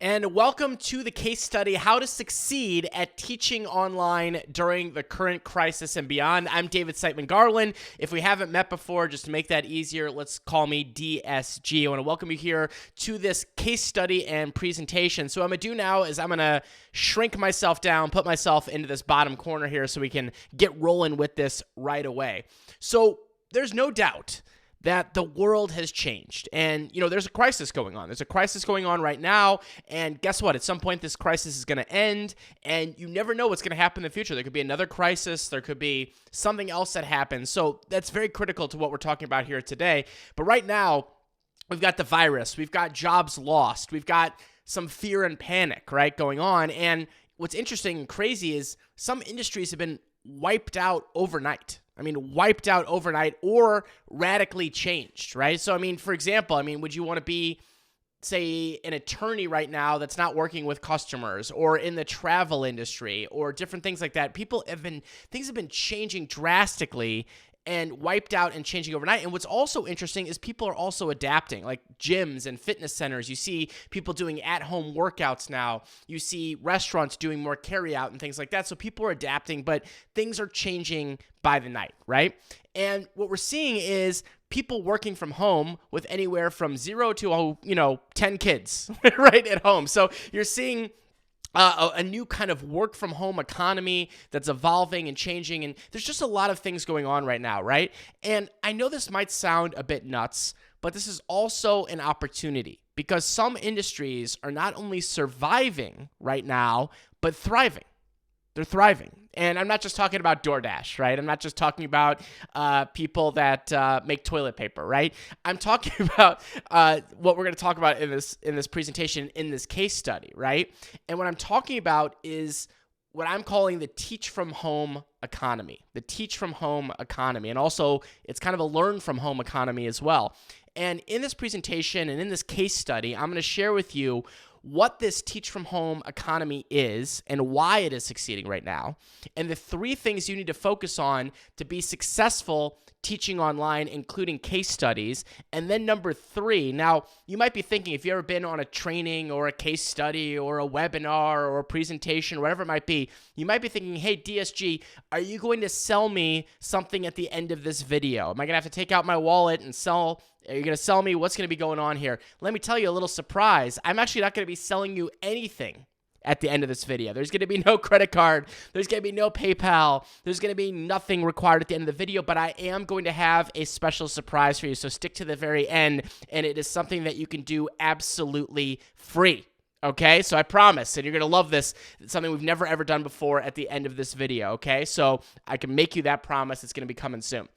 And welcome to the case study, How to Succeed at Teaching Online During the Current Crisis and Beyond. I'm David Siteman-Garland. If we haven't met before, just to make that easier, let's call me DSG. I want to welcome you here to this case study and presentation. So what I'm going to do now is I'm going to shrink myself down, put myself into this bottom corner here so we can get rolling with this right away. So there's no doubt that the world has changed. And, there's a crisis going on. There's a crisis going on right now. And guess what? At some point, this crisis is going to end. And you never know what's going to happen in the future. There could be another crisis. There could be something else that happens. So that's very critical to what we're talking about here today. But right now, we've got the virus. We've got jobs lost. We've got some fear and panic, right, going on. And what's interesting and crazy is some industries have been wiped out overnight. Wiped out overnight or radically changed, right? So, for example, would you want to be, say, an attorney right now that's not working with customers, or in the travel industry, or different things like that? Things have been changing drastically and wiped out and changing overnight. And what's also interesting is people are also adapting, like gyms and fitness centers. You see people doing at-home workouts now. You see restaurants doing more carry-out and things like that. So people are adapting, but things are changing by the night, right? And what we're seeing is people working from home with anywhere from 0 to 10 kids, right, at home. So you're seeing a new kind of work from home economy that's evolving and changing. And there's just a lot of things going on right now, right? And I know this might sound a bit nuts, but this is also an opportunity because some industries are not only surviving right now, but thriving. They're thriving. And I'm not just talking about DoorDash, right? I'm not just talking about people that make toilet paper, right? I'm talking about what we're going to talk about in this presentation, in this case study, right? And what I'm talking about is what I'm calling the teach from home economy, And also it's kind of a learn from home economy as well. And in this presentation and in this case study, I'm going to share with you what this teach from home economy is and why it is succeeding right now, and the 3 things you need to focus on to be successful teaching online, including case studies. And then number 3, now you might be thinking, if you've ever been on a training or a case study or a webinar or a presentation, whatever it might be, you might be thinking, hey, DSG, are you going to sell me something at the end of this video? Am I going to have to take out my wallet and sell? Are you going to sell me? What's going to be going on here? Let me tell you a little surprise. I'm actually not going to be selling you anything at the end of this video. There's going to be no credit card. There's going to be no PayPal. There's going to be nothing required at the end of the video, but I am going to have a special surprise for you. So stick to the very end, and it is something that you can do absolutely free. Okay, so I promise, and you're going to love this. It's something we've never ever done before at the end of this video, okay? So I can make you that promise. It's going to be coming soon.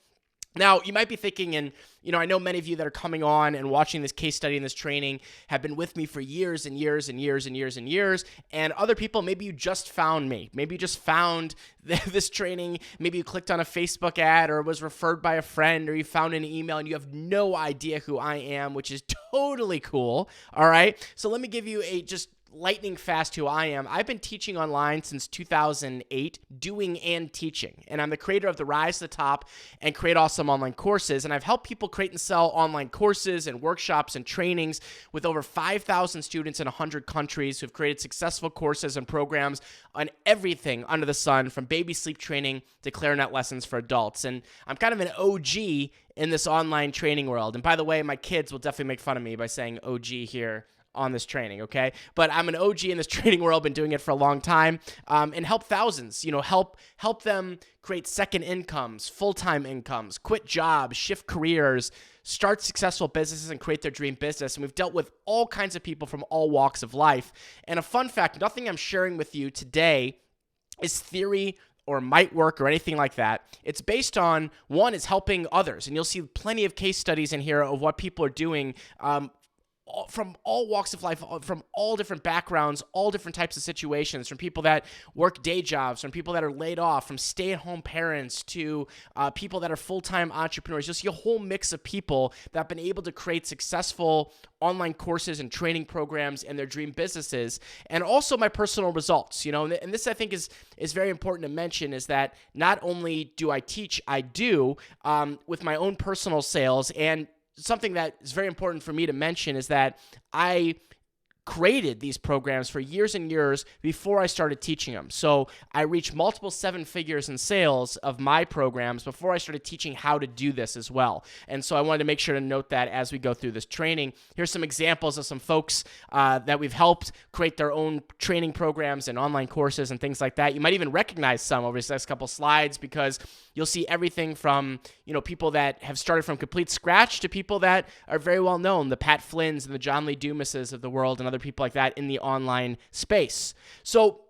Now, you might be thinking, and I know many of you that are coming on and watching this case study and this training have been with me for years and years and years and years and years, and other people, maybe you just found me. Maybe you just found this training. Maybe you clicked on a Facebook ad or was referred by a friend, or you found an email and you have no idea who I am, which is totally cool, all right? So let me give you a just lightning fast who I am. I've been teaching online since 2008, doing and teaching. And I'm the creator of the Rise to the Top and Create Awesome Online Courses. And I've helped people create and sell online courses and workshops and trainings with over 5,000 students in 100 countries who've created successful courses and programs on everything under the sun, from baby sleep training to clarinet lessons for adults. And I'm kind of an OG in this online training world. And by the way, my kids will definitely make fun of me by saying OG here on this training, okay? But I'm an OG in this training world, been doing it for a long time, and help thousands, help them create second incomes, full-time incomes, quit jobs, shift careers, start successful businesses, and create their dream business. And we've dealt with all kinds of people from all walks of life. And a fun fact, nothing I'm sharing with you today is theory or might work or anything like that. It's based on, one, is helping others. And you'll see plenty of case studies in here of what people are doing from all walks of life, from all different backgrounds, all different types of situations, from people that work day jobs, from people that are laid off, from stay-at-home parents to people that are full-time entrepreneurs. You'll see a whole mix of people that have been able to create successful online courses and training programs and their dream businesses, and also my personal results. And this I think is very important to mention, is that not only do I teach, I do with my own personal sales. And something that is very important for me to mention is that I created these programs for years and years before I started teaching them. So I reached multiple seven figures in sales of my programs before I started teaching how to do this as well. And so I wanted to make sure to note that as we go through this training. Here's some examples of some folks that we've helped create their own training programs and online courses and things like that. You might even recognize some over these next couple slides because you'll see everything from, people that have started from complete scratch to people that are very well known, the Pat Flynn's and the John Lee Dumases of the world and other people like that in the online space. So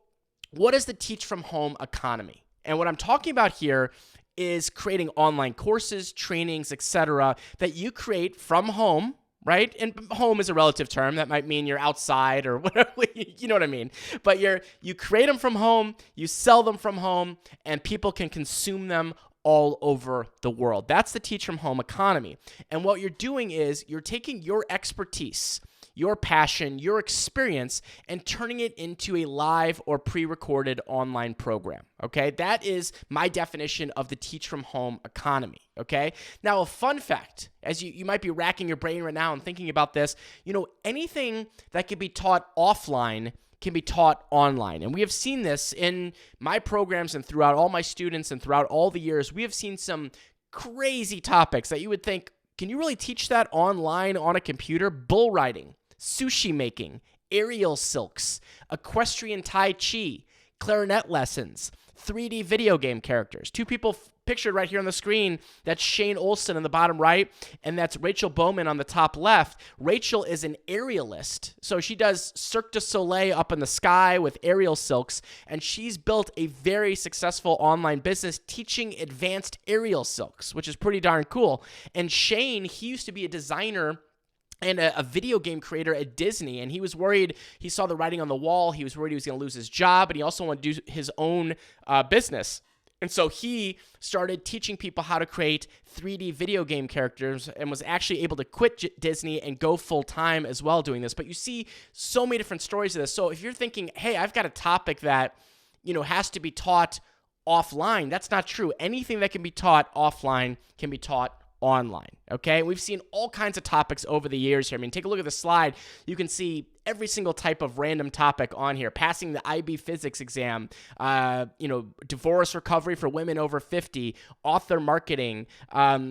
what is the teach from home economy? And what I'm talking about here is creating online courses, trainings, etc. that you create from home, right? And home is a relative term. That might mean you're outside or whatever, you know what I mean? But you create them from home, you sell them from home, and people can consume them all over the world. That's the teach from home economy. And what you're doing is you're taking your expertise, your passion, your experience, and turning it into a live or pre-recorded online program, okay? That is my definition of the teach from home economy, okay? Now, a fun fact, as you might be racking your brain right now and thinking about this, anything that can be taught offline can be taught online. And we have seen this in my programs and throughout all my students and throughout all the years. We have seen some crazy topics that you would think, can you really teach that online on a computer? Bull riding, sushi making, aerial silks, equestrian tai chi, clarinet lessons, 3D video game characters. Two people pictured right here on the screen. That's Shane Olson in the bottom right, and that's Rachel Bowman on the top left. Rachel is an aerialist, so she does Cirque du Soleil up in the sky with aerial silks, and she's built a very successful online business teaching advanced aerial silks, which is pretty darn cool. And Shane, he used to be a designer and a video game creator at Disney, and he was worried. He saw the writing on the wall. He was worried he was going to lose his job, but he also wanted to do his own business. And so he started teaching people how to create 3D video game characters and was actually able to quit Disney and go full-time as well doing this. But you see so many different stories of this. So if you're thinking, hey, I've got a topic that, has to be taught offline, that's not true. Anything that can be taught offline can be taught online, okay? We've seen all kinds of topics over the years here. I mean, take a look at the slide. You can see every single type of random topic on here. Passing the IB physics exam, divorce recovery for women over 50, author marketing,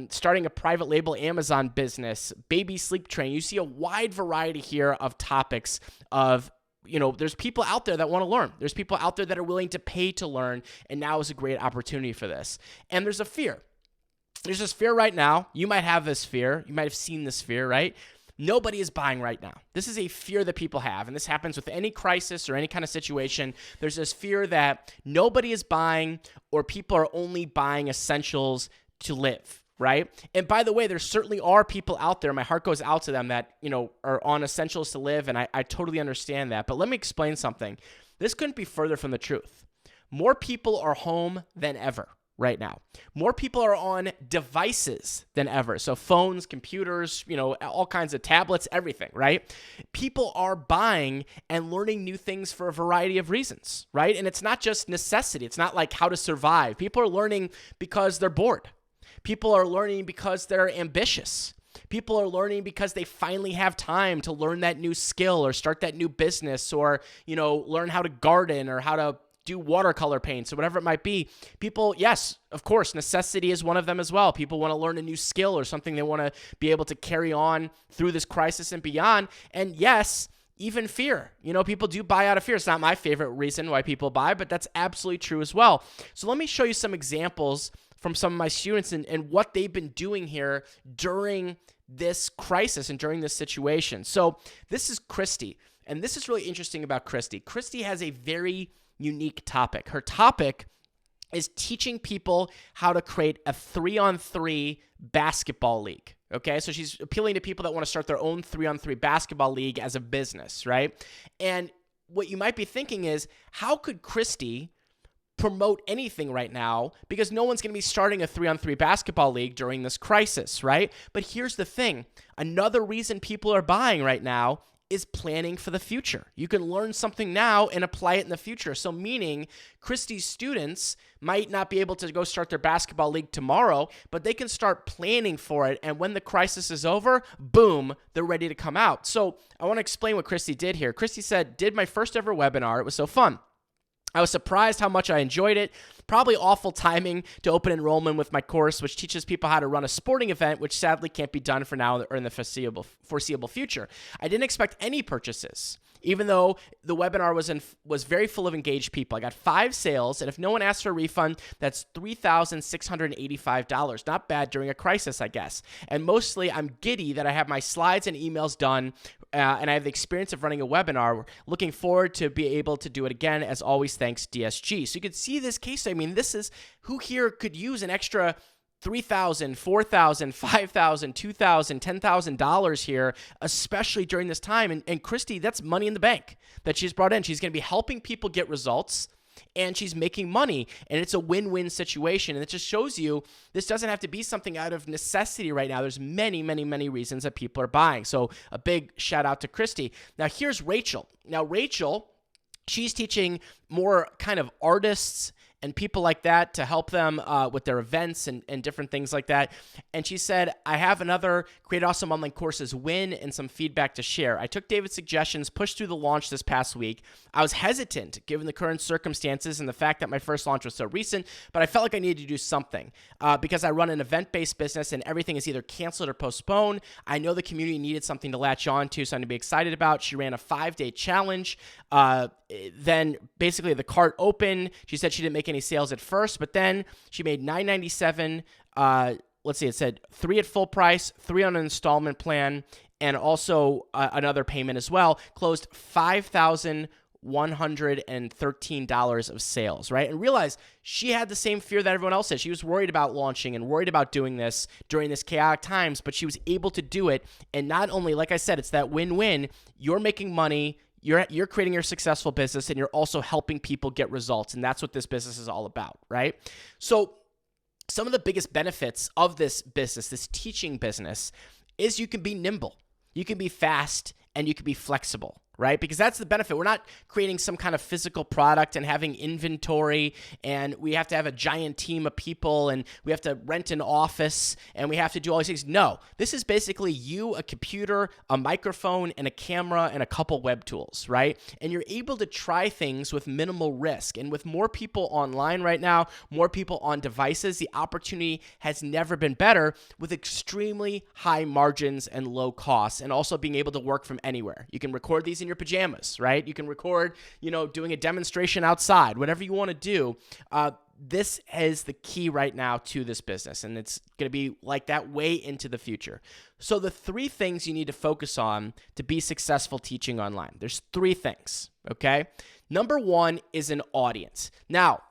starting a private label Amazon business, baby sleep training. You see a wide variety here of topics of there's people out there that want to learn. There's people out there that are willing to pay to learn, and now is a great opportunity for this. And there's a fear. There's this fear right now. You might have this fear. You might have seen this fear, right? Nobody is buying right now. This is a fear that people have, and this happens with any crisis or any kind of situation. There's this fear that nobody is buying, or people are only buying essentials to live, right? And by the way, there certainly are people out there, my heart goes out to them, that, are on essentials to live, and I totally understand that. But let me explain something. This couldn't be further from the truth. More people are home than ever right now. More people are on devices than ever. So phones, computers, all kinds of tablets, everything, right? People are buying and learning new things for a variety of reasons, right? And it's not just necessity. It's not like how to survive. People are learning because they're bored. People are learning because they're ambitious. People are learning because they finally have time to learn that new skill or start that new business or, learn how to garden or how to do watercolor paints or whatever it might be. People, yes, of course, necessity is one of them as well. People want to learn a new skill or something they want to be able to carry on through this crisis and beyond. And yes, even fear. People do buy out of fear. It's not my favorite reason why people buy, but that's absolutely true as well. So let me show you some examples from some of my students and what they've been doing here during this crisis and during this situation. So this is Christie, and this is really interesting about Christie. Christie has a very unique topic. Her topic is teaching people how to create a 3-on-3 basketball league. Okay, so she's appealing to people that want to start their own 3-on-3 basketball league as a business, right? And what you might be thinking is, how could Christie promote anything right now, because no one's going to be starting a 3-on-3 basketball league during this crisis, right? But here's the thing. Another reason people are buying right now is planning for the future. You can learn something now and apply it in the future. So meaning Christie's students might not be able to go start their basketball league tomorrow, but they can start planning for it. And when the crisis is over, boom, they're ready to come out. So I want to explain what Christie did here. Christie said, did my first ever webinar. It was so fun. I was surprised how much I enjoyed it. Probably awful timing to open enrollment with my course, which teaches people how to run a sporting event, which sadly can't be done for now or in the foreseeable future. I didn't expect any purchases, even though the webinar was very full of engaged people. I got 5 sales, and if no one asked for a refund, that's $3,685. Not bad during a crisis, I guess. And mostly, I'm giddy that I have my slides and emails done, and I have the experience of running a webinar. Looking forward to be able to do it again. As always, thanks, DSG. So you could see this case. I mean, this is who here could use an extra $3,000, $4,000, $5,000, $2,000, $10,000 here, especially during this time. And Christie, that's money in the bank that she's brought in. She's going to be helping people get results, and she's making money, and it's a win-win situation. And it just shows you this doesn't have to be something out of necessity right now. There's many, many, many reasons that people are buying. So a big shout out to Christie. Now here's Rachel. Now Rachel, she's teaching more kind of artists and people like that to help them with their events and different things like that. And she said, I have another Create Awesome Online Courses win and some feedback to share. I took David's suggestions, pushed through the launch this past week. I was hesitant given the current circumstances and the fact that my first launch was so recent, but I felt like I needed to do something because I run an event-based business and everything is either canceled or postponed. I know the community needed something to latch on to, something to be excited about. She ran a 5-day challenge. Then basically the cart opened. She said she didn't make any sales at first, but then she made $997. Let's see, it said 3 at full price, 3 on an installment plan, and also another payment as well. Closed $5,113 of sales, right? And realize she had the same fear that everyone else had. She was worried about launching and worried about doing this during this chaotic times, but she was able to do it. And not only, like I said, it's that win-win. You're making money. You're creating your successful business, and you're also helping people get results, and that's what this business is all about, right? So some of the biggest benefits of this business, this teaching business, is you can be nimble, you can be fast, and you can be flexible, right? Because that's the benefit. We're not creating some kind of physical product and having inventory, and we have to have a giant team of people, and we have to rent an office, and we have to do all these things. No, this is basically you, a computer, a microphone, and a camera, and a couple web tools, right? And you're able to try things with minimal risk. And with more people online right now, more people on devices, the opportunity has never been better with extremely high margins and low costs, and also being able to work from anywhere. You can record these in your pajamas, right? You can record, doing a demonstration outside, whatever you want to do. This is the key right now to this business, and it's going to be like that way into the future. So the 3 things you need to focus on to be successful teaching online. There's 3 things, okay? Number 1 is an audience. Now,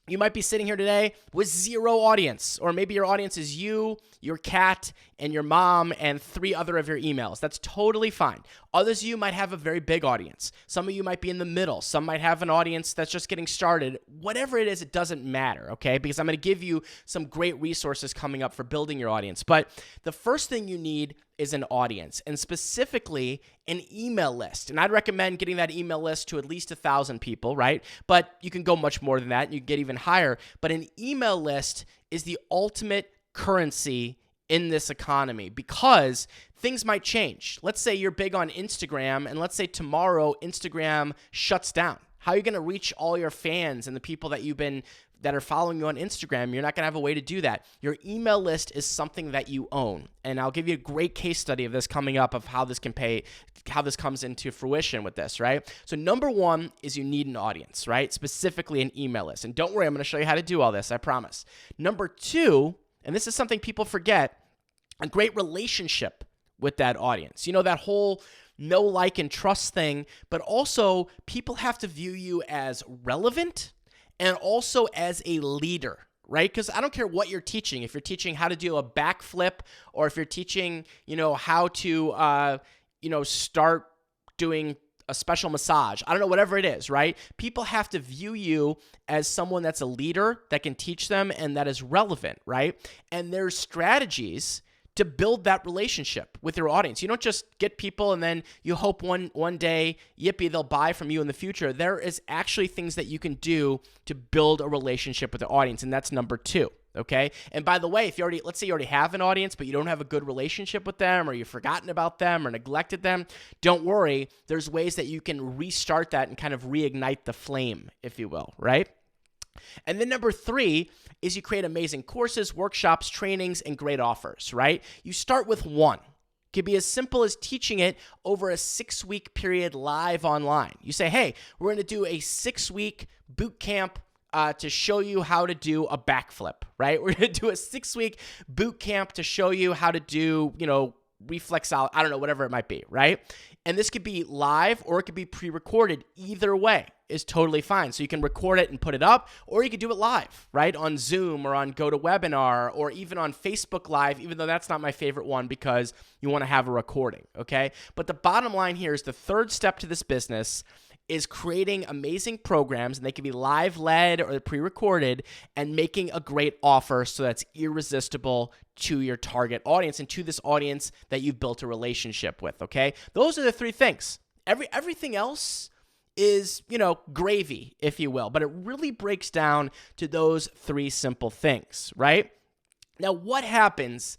you might be sitting here today with 0 audience, or maybe your audience is you, your cat, and your mom, and 3 other of your emails. That's totally fine. Others of you might have a very big audience. Some of you might be in the middle. Some might have an audience that's just getting started. Whatever it is, it doesn't matter, okay? Because I'm going to give you some great resources coming up for building your audience. But the first thing you need is an audience, and specifically an email list. And I'd recommend getting that email list to at least 1,000 people, right? But you can go much more than that, and you can get even higher. But an email list is the ultimate currency in this economy because things might change. Let's say you're big on Instagram, and let's say tomorrow Instagram shuts down. How are you going to reach all your fans and the people that are following you on Instagram? You're not going to have a way to do that. Your email list is something that you own. And I'll give you a great case study of this coming up of how this comes into fruition with this, right? So number 1 is you need an audience, right? Specifically an email list. And don't worry, I'm going to show you how to do all this, I promise. Number 2, and this is something people forget, a great relationship with that audience. That whole know, like, and trust thing, but also people have to view you as relevant and also as a leader, right? Because I don't care what you're teaching. If you're teaching how to do a backflip, or if you're teaching, how to, start doing a special massage. I don't know, whatever it is, right? People have to view you as someone that's a leader that can teach them and that is relevant, right? And there's strategies to build that relationship with your audience. You don't just get people and then you hope one day, yippee, they'll buy from you in the future. There is actually things that you can do to build a relationship with the audience, and that's number 2. Okay. And by the way, if let's say you already have an audience, but you don't have a good relationship with them, or you've forgotten about them or neglected them, don't worry. There's ways that you can restart that and kind of reignite the flame, if you will, right? And then number 3 is you create amazing courses, workshops, trainings, and great offers, right? You start with one. It could be as simple as teaching it over a 6-week period live online. You say, hey, we're going to do a 6-week boot camp to show you how to do a backflip, right? We're going to do a 6-week boot camp to show you how to do, reflex out, I don't know, whatever it might be, right? And this could be live or it could be pre-recorded. Either way is totally fine. So you can record it and put it up, or you could do it live, right? On Zoom or on GoToWebinar or even on Facebook Live, even though that's not my favorite one because you want to have a recording, okay? But the bottom line here is the third step to this business is creating amazing programs, and they can be live-led or pre-recorded, and making a great offer so that's irresistible to your target audience and to this audience that you've built a relationship with, okay? Those are the 3 things. Everything else is, gravy, if you will, but it really breaks down to those 3 simple things, right? Now, what happens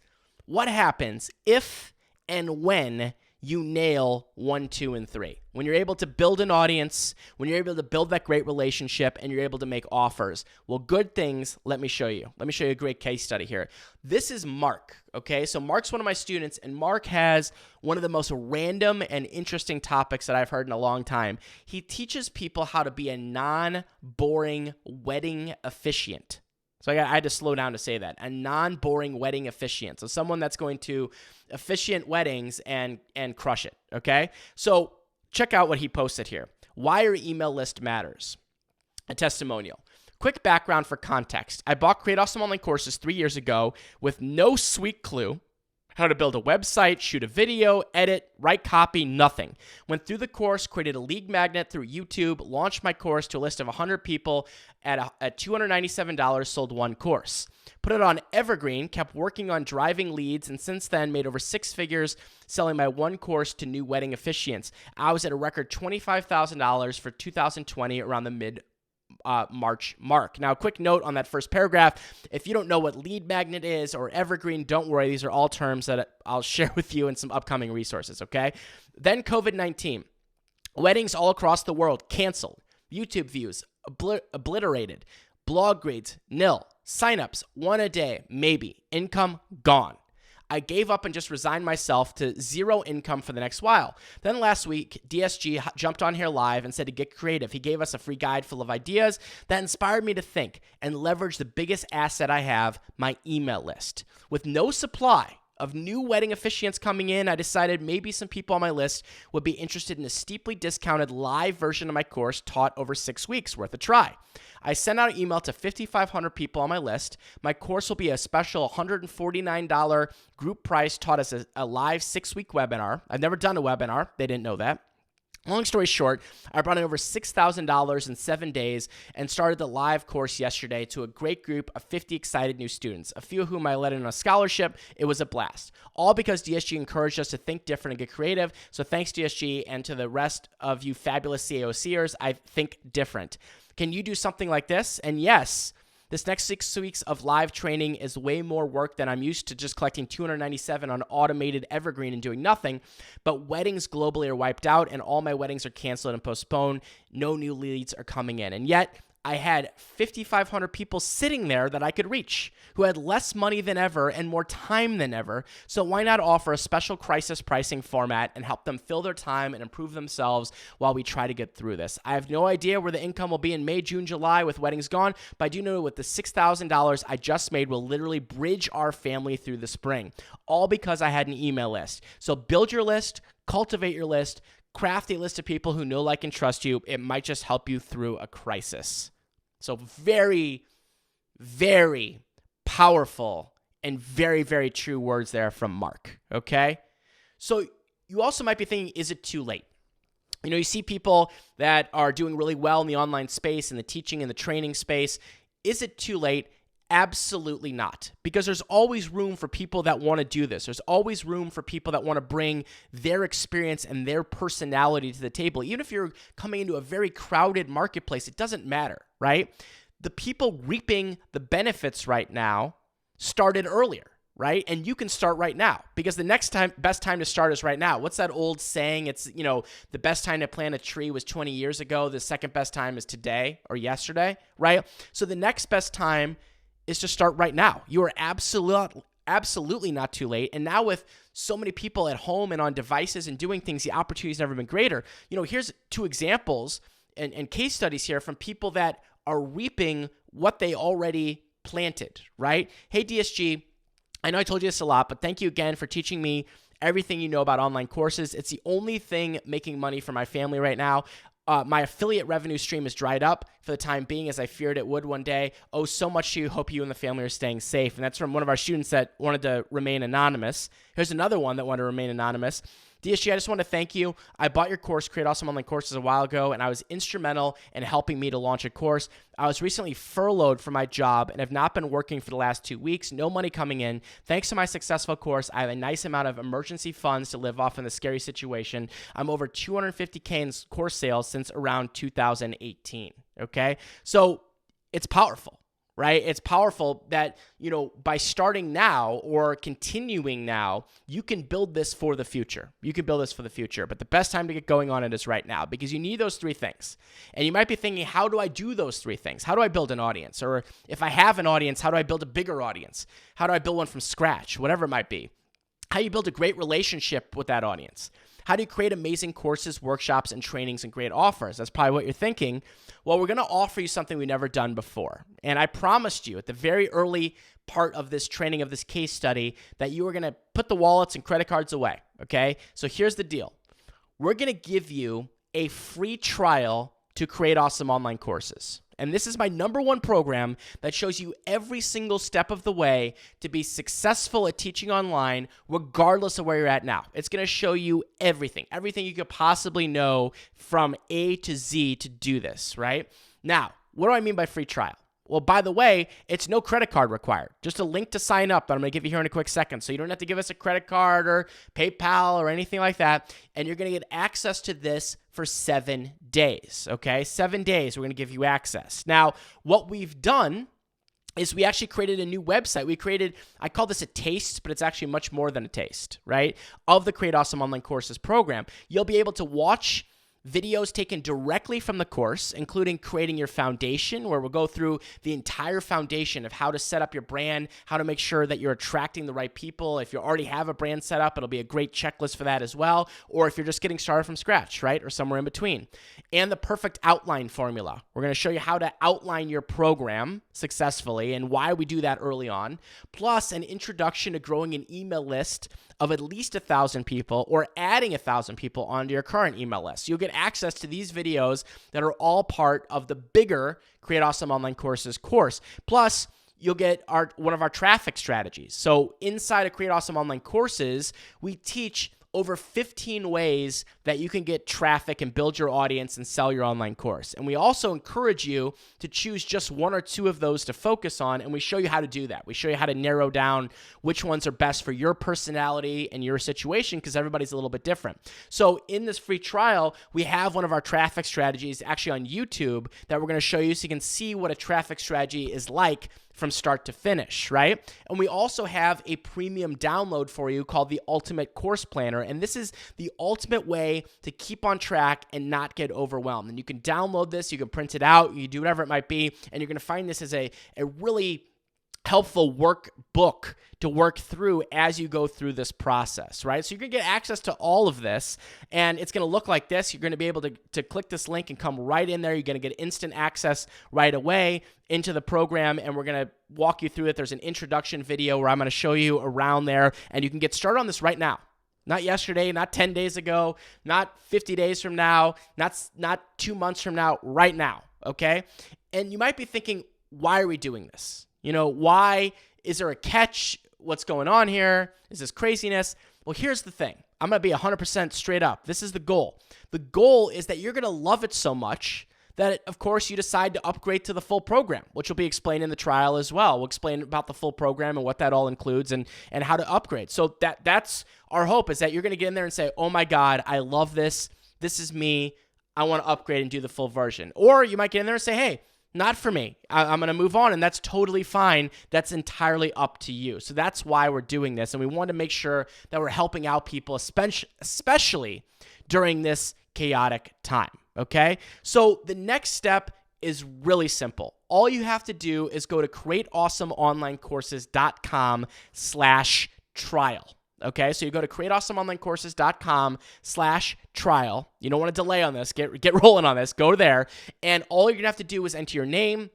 if and when you nail 1, 2, and 3? When you're able to build an audience, when you're able to build that great relationship, and you're able to make offers. Well, good things, let me show you. Let me show you a great case study here. This is Mark, okay? So Mark's one of my students, and Mark has one of the most random and interesting topics that I've heard in a long time. He teaches people how to be a non-boring wedding officiant. So I had to slow down to say that. A non-boring wedding officiant. So someone that's going to officiant weddings and crush it, okay? So check out what he posted here. Why your email list matters. A testimonial. Quick background for context. I bought Create Awesome Online Courses 3 years ago with no sweet clue how to build a website, shoot a video, edit, write copy, nothing. Went through the course, created a lead magnet through YouTube, launched my course to a list of 100 people at $297, sold 1 course. Put it on Evergreen, kept working on driving leads, and since then made over 6 figures selling my 1 course to new wedding officiants. I was at a record $25,000 for 2020 around the mid-March mark. Now, a quick note on that first paragraph. If you don't know what lead magnet is or Evergreen, don't worry. These are all terms that I'll share with you in some upcoming resources, okay? Then COVID-19. Weddings all across the world canceled. YouTube views obliterated. Blog grades nil. Signups 1 a day, maybe. Income gone. I gave up and just resigned myself to 0 income for the next while. Then last week, DSG jumped on here live and said to get creative. He gave us a free guide full of ideas that inspired me to think and leverage the biggest asset I have, my email list. With no supply of new wedding officiants coming in, I decided maybe some people on my list would be interested in a steeply discounted live version of my course taught over 6 weeks, worth a try. I sent out an email to 5,500 people on my list. My course will be a special $149 group price taught as a live 6-week webinar. I've never done a webinar. They didn't know that. Long story short, I brought in over $6,000 in 7 days and started the live course yesterday to a great group of 50 excited new students, a few of whom I let in on a scholarship. It was a blast. All because DSG encouraged us to think different and get creative. So thanks, DSG, and to the rest of you fabulous CAOCers, I think different. Can you do something like this? And yes, this next 6 weeks of live training is way more work than I'm used to just collecting $297 on automated Evergreen and doing nothing. But weddings globally are wiped out, and all my weddings are canceled and postponed. No new leads are coming in. And yet, I had 5,500 people sitting there that I could reach who had less money than ever and more time than ever. So why not offer a special crisis pricing format and help them fill their time and improve themselves while we try to get through this? I have no idea where the income will be in May, June, July with weddings gone, but I do know with the $6,000 I just made will literally bridge our family through the spring, all because I had an email list. So build your list, cultivate your list, craft a list of people who know, like, and trust you. It might just help you through a crisis. So very, very powerful and very, very true words there from Mark, okay? So you also might be thinking, is it too late? You know, you see people that are doing really well in the online space, in the teaching and the training space. Is it too late? Absolutely not, because there's always room for people that want to do this. There's always room for people that want to bring their experience and their personality to the table. Even if you're coming into a very crowded marketplace, it doesn't matter, right? The people reaping the benefits right now started earlier, right? And you can start right now, because the best time to start is right now. What's that old saying? It's, the best time to plant a tree was 20 years ago. The second best time is today or yesterday, right? So the next best time is to start right now. You are absolutely not too late. And now with so many people at home and on devices and doing things, the opportunity's never been greater. Here's 2 examples and case studies here from people that are reaping what they already planted, right? Hey, DSG, I know I told you this a lot, but thank you again for teaching me everything you know about online courses. It's the only thing making money for my family right now. My affiliate revenue stream is dried up for the time being, as I feared it would one day. Oh, so much to you. Hope you and the family are staying safe. And that's from one of our students that wanted to remain anonymous. Here's another one that wanted to remain anonymous. DSG, I just want to thank you. I bought your course, Create Awesome Online Courses, a while ago, and I was instrumental in helping me to launch a course. I was recently furloughed from my job and have not been working for the last 2 weeks. No money coming in. Thanks to my successful course, I have a nice amount of emergency funds to live off in this scary situation. I'm over $250K in course sales since around 2018. Okay? So it's powerful. Right? It's powerful that, by starting now or continuing now, you can build this for the future. You can build this for the future. But the best time to get going on it is right now, because you need those 3 things. And you might be thinking, how do I do those 3 things? How do I build an audience? Or if I have an audience, how do I build a bigger audience? How do I build one from scratch? Whatever it might be. How do you build a great relationship with that audience? How do you create amazing courses, workshops, and trainings and great offers? That's probably what you're thinking. Well, we're going to offer you something we've never done before. And I promised you at the very early part of this training, of this case study, that you were going to put the wallets and credit cards away, okay? So here's the deal. We're going to give you a free trial to Create Awesome Online Courses. And this is my #1 program that shows you every single step of the way to be successful at teaching online, regardless of where you're at now. It's going to show you everything you could possibly know from A to Z to do this, right? Now, what do I mean by free trial? Well, by the way, it's no credit card required. Just a link to sign up that I'm going to give you here in a quick second. So you don't have to give us a credit card or PayPal or anything like that. And you're going to get access to this for 7 days, okay? 7 days, we're going to give you access. Now, what we've done is we actually created a new website. I call this a taste, but it's actually much more than a taste, right? Of the Create Awesome Online Courses program. You'll be able to watch videos taken directly from the course, including creating your foundation, where we'll go through the entire foundation of how to set up your brand, how to make sure that you're attracting the right people. If you already have a brand set up, it'll be a great checklist for that as well. Or if you're just getting started from scratch, right? Or somewhere in between. And the perfect outline formula. We're going to show you how to outline your program successfully and why we do that early on. Plus an introduction to growing an email list of at least 1,000 people, or adding 1,000 people onto your current email list. You'll get access to these videos that are all part of the bigger Create Awesome Online Courses course. Plus, you'll get one of our traffic strategies. So inside of Create Awesome Online Courses, we teach over 15 ways that you can get traffic and build your audience and sell your online course. And we also encourage you to choose just 1 or 2 of those to focus on, and we show you how to do that. We show you how to narrow down which ones are best for your personality and your situation, because everybody's a little bit different. So in this free trial, we have one of our traffic strategies actually on YouTube that we're going to show you so you can see what a traffic strategy is like from start to finish, right? And we also have a premium download for you called the Ultimate Course Planner. And this is the ultimate way to keep on track and not get overwhelmed. And you can download this, you can print it out, you can do whatever it might be, and you're going to find this as a really helpful workbook to work through as you go through this process, right? So you're going to get access to all of this, and it's going to look like this. You're going to be able to click this link and come right in there. You're going to get instant access right away into the program, and we're going to walk you through it. There's an introduction video where I'm going to show you around there, and you can get started on this right now. Not yesterday, not 10 days ago, not 50 days from now, not 2 months from now, right now, okay? And you might be thinking, why are we doing this? Why is there a catch? What's going on here? Is this craziness? Well, here's the thing. I'm going to be 100% straight up. This is the goal. The goal is that you're going to love it so much that, of course, you decide to upgrade to the full program, which will be explained in the trial as well. We'll explain about the full program and what that all includes and how to upgrade. So that's our hope, is that you're going to get in there and say, oh my God, I love this. This is me. I want to upgrade and do the full version. Or you might get in there and say, hey, not for me. I'm going to move on, and that's totally fine. That's entirely up to you. So that's why we're doing this, and we want to make sure that we're helping out people, especially during this chaotic time, okay? So the next step is really simple. All you have to do is go to createawesomeonlinecourses.com/trial. Okay, so you go to createawesomeonlinecourses.com/trial. You don't want to delay on this. Get rolling on this. Go there, and all you're going to have to do is enter your name,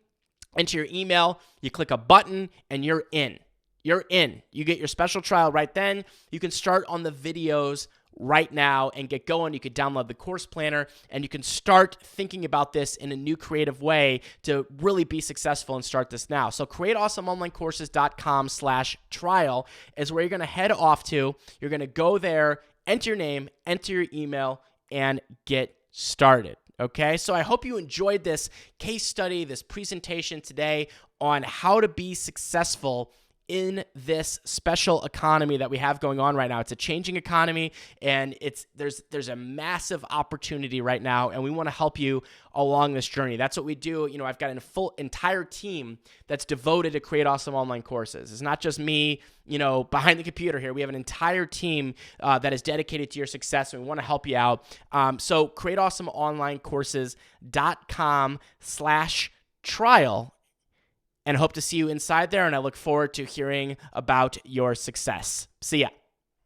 enter your email. You click a button, and you're in. You're in. You get your special trial right then. You can start on the videos right now and get going. You could download the course planner, and you can start thinking about this in a new creative way to really be successful and start this now. So createawesomeonlinecourses.com/trial is where you're going to head off to. You're going to go there, enter your name, enter your email, and get started. Okay, so I hope you enjoyed this case study, this presentation today on how to be successful in this special economy that we have going on right now. It's a changing economy, and there's a massive opportunity right now, and we want to help you along this journey. That's what we do. You know, I've got an entire team that's devoted to Create Awesome Online Courses. It's not just me, you know, behind the computer here. We have an entire team that is dedicated to your success, and we want to help you out. So createawesomeonlinecourses.com/trial, and hope to see you inside there, and I look forward to hearing about your success. See ya.